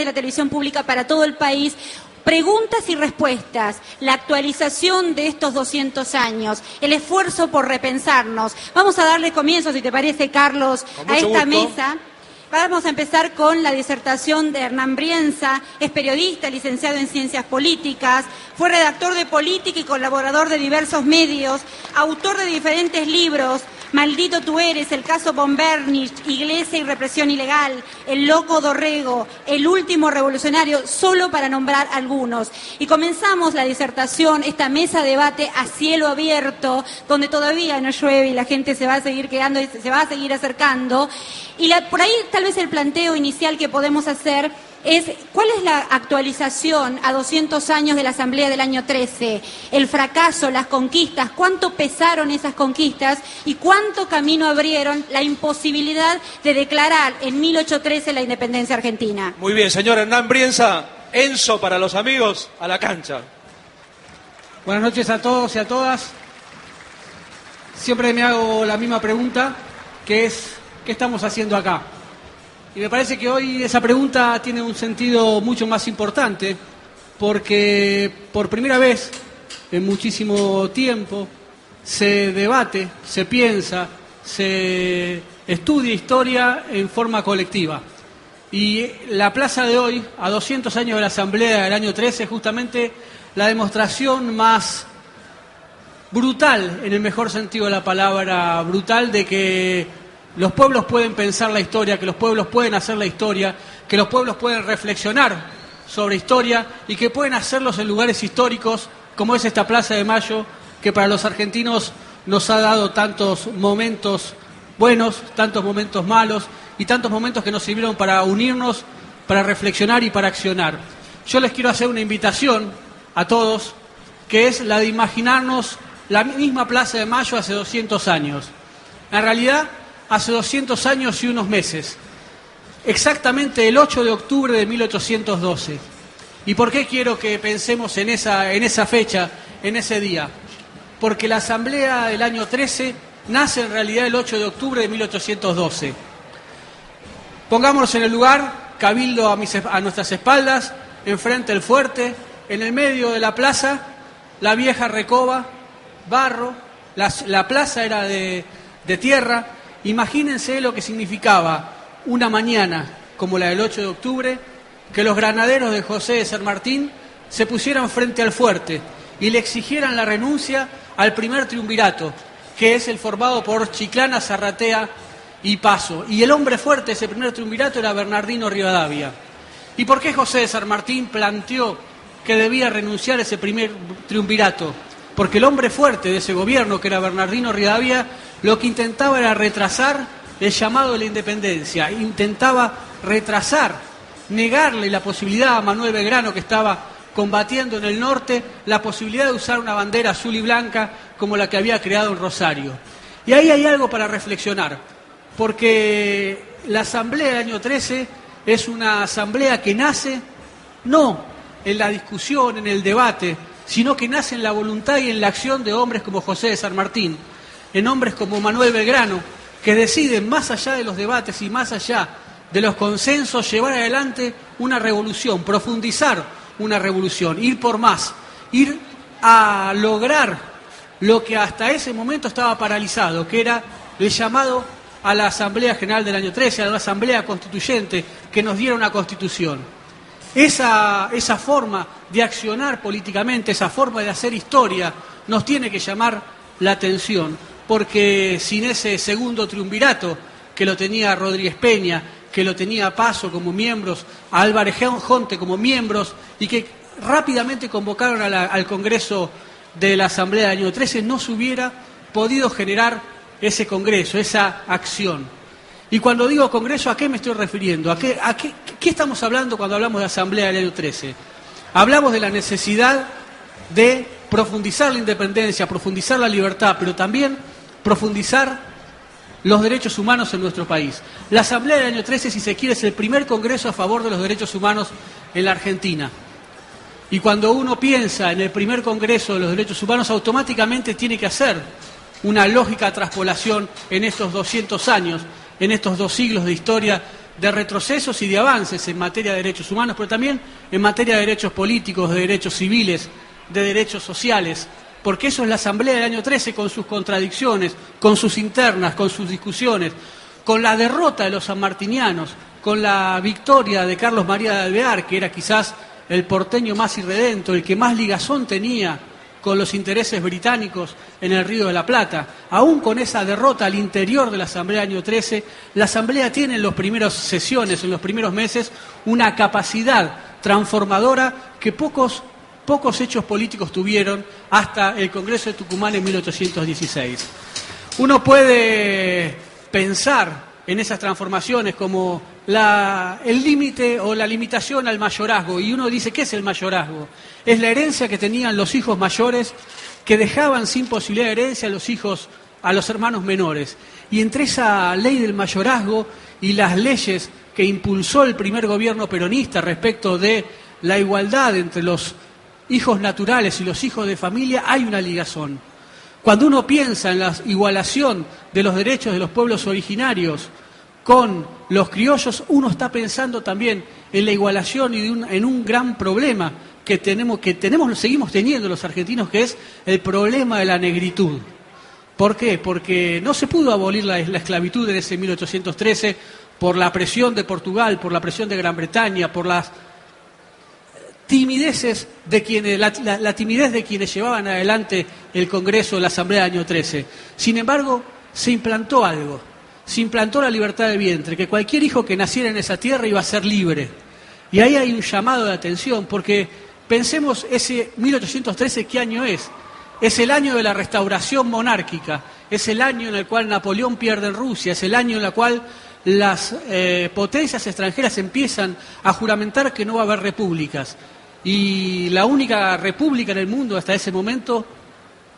de la televisión pública para todo el país. Preguntas y respuestas, la actualización de estos 200 años, el esfuerzo por repensarnos. Vamos a darle comienzo, si te parece, Carlos, a esta mesa. Vamos a empezar con la disertación de Hernán Brienza. Es periodista, licenciado en Ciencias Políticas, fue redactor de Política y colaborador de diversos medios, autor de diferentes libros: Maldito tú eres, El caso von Bernich, Iglesia y represión ilegal, El loco Dorrego, El último revolucionario, solo para nombrar algunos. Y comenzamos la disertación, esta mesa de debate a cielo abierto, donde todavía no llueve y la gente se va a seguir quedando y se va a seguir acercando. Y por ahí tal vez el planteo inicial que podemos hacer es: ¿cuál es la actualización a 200 años de la Asamblea del año 13? El fracaso, las conquistas, ¿cuánto pesaron esas conquistas y cuánto camino abrieron la imposibilidad de declarar en 1813 la independencia argentina? Muy bien, señor Hernán Brienza. Enzo, para los amigos, a la cancha. Buenas noches a todos y a todas. Siempre me hago la misma pregunta, que es: ¿qué estamos haciendo acá? Y me parece que hoy esa pregunta tiene un sentido mucho más importante, porque por primera vez en muchísimo tiempo se debate, se piensa, se estudia historia en forma colectiva. Y la plaza de hoy, a 200 años de la Asamblea del año 13, es justamente la demostración más brutal, en el mejor sentido de la palabra brutal, de que los pueblos pueden pensar la historia, que los pueblos pueden hacer la historia, que los pueblos pueden reflexionar sobre historia y que pueden hacerlos en lugares históricos como es esta Plaza de Mayo, que para los argentinos nos ha dado tantos momentos buenos, tantos momentos malos y tantos momentos que nos sirvieron para unirnos, para reflexionar y para accionar. Yo les quiero hacer una invitación a todos, que es la de imaginarnos la misma Plaza de Mayo hace 200 años. En realidad, hace 200 años y unos meses, exactamente el 8 de octubre de 1812. ¿Y por qué quiero que pensemos en esa fecha, en ese día? Porque la Asamblea del año 13 nace en realidad el 8 de octubre de 1812. Pongámonos en el lugar: cabildo a nuestras espaldas, enfrente el fuerte, en el medio de la plaza, la vieja recoba, barro, la plaza era de tierra. Imagínense lo que significaba una mañana como la del 8 de octubre, que los granaderos de José de San Martín se pusieran frente al fuerte y le exigieran la renuncia al primer triunvirato, que es el formado por Chiclana, Zarratea y Paso. Y el hombre fuerte de ese primer triunvirato era Bernardino Rivadavia. ¿Y por qué José de San Martín planteó que debía renunciar a ese primer triunvirato? Porque el hombre fuerte de ese gobierno, que era Bernardino Rivadavia, lo que intentaba era retrasar el llamado de la independencia, intentaba retrasar, negarle la posibilidad a Manuel Belgrano, que estaba combatiendo en el norte, la posibilidad de usar una bandera azul y blanca como la que había creado en Rosario. Y ahí hay algo para reflexionar, porque la Asamblea del año 13 es una asamblea que nace no en la discusión, en el debate, sino que nace en la voluntad y en la acción de hombres como José de San Martín, en hombres como Manuel Belgrano, que deciden, más allá de los debates y más allá de los consensos, llevar adelante una revolución, profundizar una revolución, ir por más, ir a lograr lo que hasta ese momento estaba paralizado, que era el llamado a la Asamblea General del año 13, a la Asamblea Constituyente, que nos diera una Constitución. Esa forma de accionar políticamente, esa forma de hacer historia, nos tiene que llamar la atención, porque sin ese segundo triunvirato, que lo tenía Rodríguez Peña, que lo tenía Paso como miembros, a Álvarez Jonte como miembros, y que rápidamente convocaron al Congreso de la Asamblea del año 13, no se hubiera podido generar ese Congreso, esa acción. Y cuando digo Congreso, ¿a qué me estoy refiriendo? ¿Qué estamos hablando cuando hablamos de Asamblea del año 13? Hablamos de la necesidad de profundizar la independencia, profundizar la libertad, pero también profundizar los derechos humanos en nuestro país. La Asamblea del año 13, si se quiere, es el primer congreso a favor de los derechos humanos en la Argentina. Y cuando uno piensa en el primer congreso de los derechos humanos, automáticamente tiene que hacer una lógica traspolación en estos 200 años, en estos 2 siglos de historia de retrocesos y de avances en materia de derechos humanos, pero también en materia de derechos políticos, de derechos civiles, de derechos sociales, porque eso es la Asamblea del año 13 con sus contradicciones, con sus internas, con sus discusiones, con la derrota de los sanmartinianos, con la victoria de Carlos María de Alvear, que era quizás el porteño más irredento, el que más ligazón tenía con los intereses británicos en el Río de la Plata. Aún con esa derrota al interior de la Asamblea del año 13, la Asamblea tiene en las primeras sesiones, en los primeros meses, una capacidad transformadora que pocos hechos políticos tuvieron hasta el Congreso de Tucumán en 1816. Uno puede pensar en esas transformaciones como el límite o la limitación al mayorazgo, y uno dice, ¿qué es el mayorazgo? Es la herencia que tenían los hijos mayores que dejaban sin posibilidad de herencia a los hermanos menores. Y entre esa ley del mayorazgo y las leyes que impulsó el primer gobierno peronista respecto de la igualdad entre los hijos naturales y los hijos de familia, hay una ligazón. Cuando uno piensa en la igualación de los derechos de los pueblos originarios con los criollos, uno está pensando también en la igualación y en un gran problema que seguimos teniendo los argentinos, que es el problema de la negritud. ¿Por qué? Porque no se pudo abolir la esclavitud en ese 1813 por la presión de Portugal, por la presión de Gran Bretaña, por las timideces de quienes, la timidez de quienes llevaban adelante el Congreso, la Asamblea del año 13. Sin embargo, se implantó algo, se implantó la libertad de vientre, que cualquier hijo que naciera en esa tierra iba a ser libre. Y ahí hay un llamado de atención, porque pensemos ese 1813, ¿qué año es? Es el año de la restauración monárquica, es el año en el cual Napoleón pierde en Rusia, es el año en el cual las potencias extranjeras empiezan a juramentar que no va a haber repúblicas. Y la única república en el mundo hasta ese momento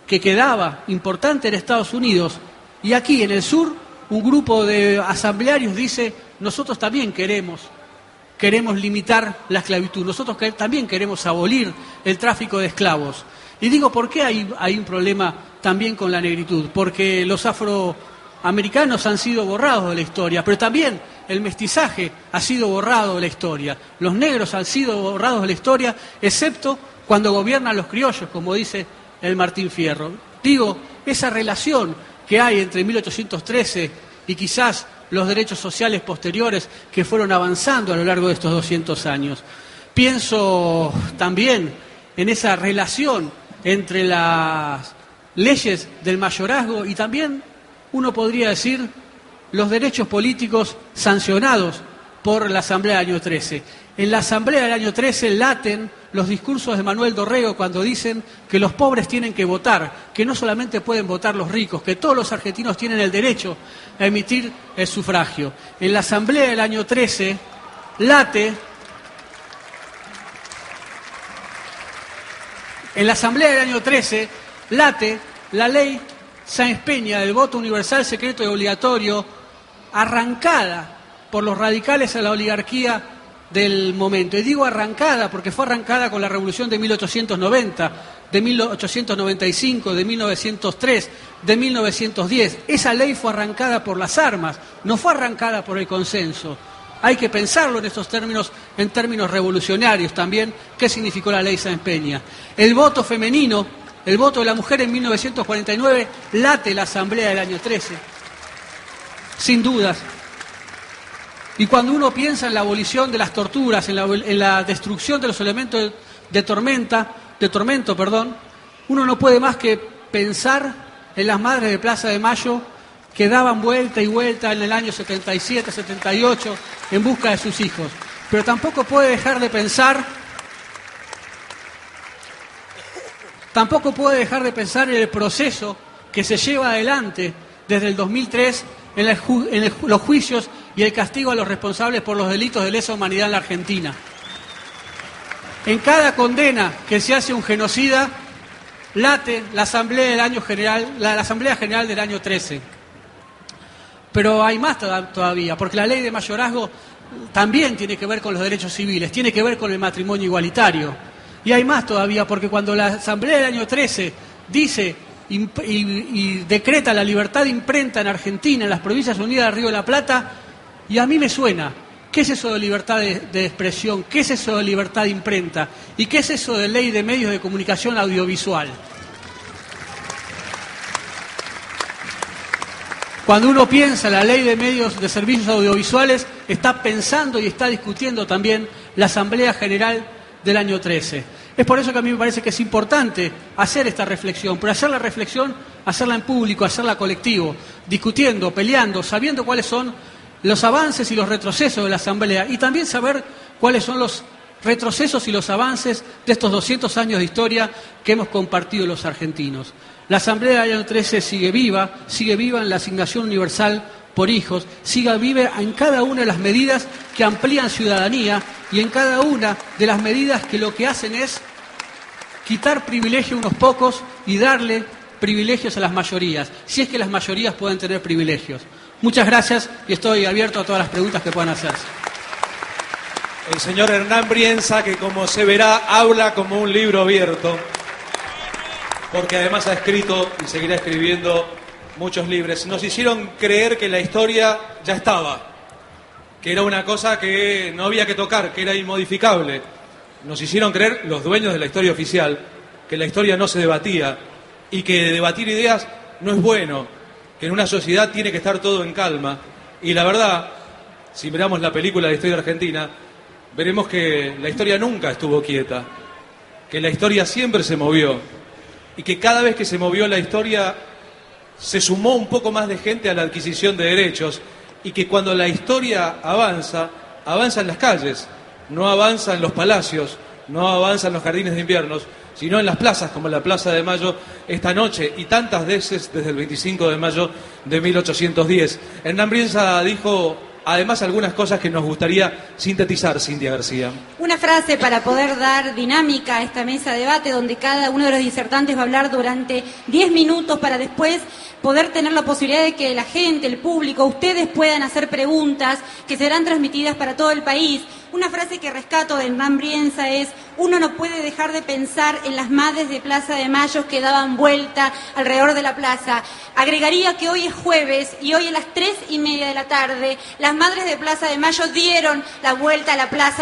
que quedaba importante era Estados Unidos. Y aquí en el sur un grupo de asamblearios dice, nosotros también queremos limitar la esclavitud, nosotros también queremos abolir el tráfico de esclavos. Y digo, ¿por qué hay un problema también con la negritud? Porque los afroamericanos han sido borrados de la historia, pero también el mestizaje ha sido borrado de la historia. Los negros han sido borrados de la historia, excepto cuando gobiernan los criollos, como dice el Martín Fierro. Digo, esa relación que hay entre 1813 y quizás los derechos sociales posteriores que fueron avanzando a lo largo de estos 200 años. Pienso también en esa relación entre las leyes del mayorazgo y también, uno podría decir, los derechos políticos sancionados por la Asamblea del año 13. En la Asamblea del año 13 laten los discursos de Manuel Dorrego cuando dicen que los pobres tienen que votar, que no solamente pueden votar los ricos, que todos los argentinos tienen el derecho a emitir el sufragio. En la Asamblea del año 13 late la ley Sáenz Peña del voto universal, secreto y obligatorio, arrancada por los radicales a la oligarquía del momento. Y digo arrancada porque fue arrancada con la Revolución de 1890, de 1895, de 1903, de 1910. Esa ley fue arrancada por las armas, no fue arrancada por el consenso. Hay que pensarlo en estos términos, en términos revolucionarios también, qué significó la ley Sáenz Peña. El voto femenino, el voto de la mujer en 1949, late la Asamblea del año 13, sin dudas. Y cuando uno piensa en la abolición de las torturas, en la destrucción de los elementos de tormento, uno no puede más que pensar en las madres de Plaza de Mayo que daban vuelta y vuelta en el año 77, 78, en busca de sus hijos. Pero tampoco puede dejar de pensar en el proceso que se lleva adelante desde el 2003 en los juicios y el castigo a los responsables por los delitos de lesa humanidad en la Argentina. En cada condena que se hace un genocida, late la Asamblea General del año 13. Pero hay más todavía, porque la ley de mayorazgo también tiene que ver con los derechos civiles, tiene que ver con el matrimonio igualitario. Y hay más todavía, porque cuando la Asamblea del año 13 dice y decreta la libertad de imprenta en Argentina, en las Provincias Unidas del Río de la Plata, y a mí me suena ¿Qué es eso de libertad de expresión? ¿Qué es eso de libertad de imprenta? ¿Y qué es eso de ley de medios de comunicación audiovisual? Cuando uno piensa en la ley de medios de servicios audiovisuales, está pensando y está discutiendo también la Asamblea General del año 13. Es por eso que a mí me parece que es importante hacer esta reflexión, pero hacer la reflexión, hacerla en público, hacerla colectivo, discutiendo, peleando, sabiendo cuáles son los avances y los retrocesos de la Asamblea y también saber cuáles son los retrocesos y los avances de estos 200 años de historia que hemos compartido los argentinos. La Asamblea del año 13 sigue viva en la asignación universal por hijos, sigue viva en cada una de las medidas que amplían ciudadanía y en cada una de las medidas que lo que hacen es quitar privilegio a unos pocos y darle privilegios a las mayorías, si es que las mayorías pueden tener privilegios. Muchas gracias y estoy abierto a todas las preguntas que puedan hacerse. El señor Hernán Brienza, que como se verá, habla como un libro abierto, porque además ha escrito y seguirá escribiendo muchos libros. Nos hicieron creer que la historia ya estaba, que era una cosa que no había que tocar, que era inmodificable. Nos hicieron creer, los dueños de la historia oficial, que la historia no se debatía y que debatir ideas no es bueno, que en una sociedad tiene que estar todo en calma. Y la verdad, si miramos la película de la historia argentina, veremos que la historia nunca estuvo quieta, que la historia siempre se movió y que cada vez que se movió la historia se sumó un poco más de gente a la adquisición de derechos y que cuando la historia avanza, avanza en las calles, no avanza en los palacios, no avanza en los jardines de invierno, sino en las plazas, como la Plaza de Mayo esta noche y tantas veces desde el 25 de mayo de 1810. Hernán Brienza dijo además algunas cosas que nos gustaría sintetizar, Cintia García. Una frase para poder dar dinámica a esta mesa de debate donde cada uno de los disertantes va a hablar durante 10 minutos para después poder tener la posibilidad de que la gente, el público, ustedes puedan hacer preguntas que serán transmitidas para todo el país. Una frase que rescato de Hernán Brienza es: uno no puede dejar de pensar en las madres de Plaza de Mayo que daban vuelta alrededor de la plaza. Agregaría que hoy es jueves y hoy a las 3:30 de la tarde las madres de Plaza de Mayo dieron la vuelta a la plaza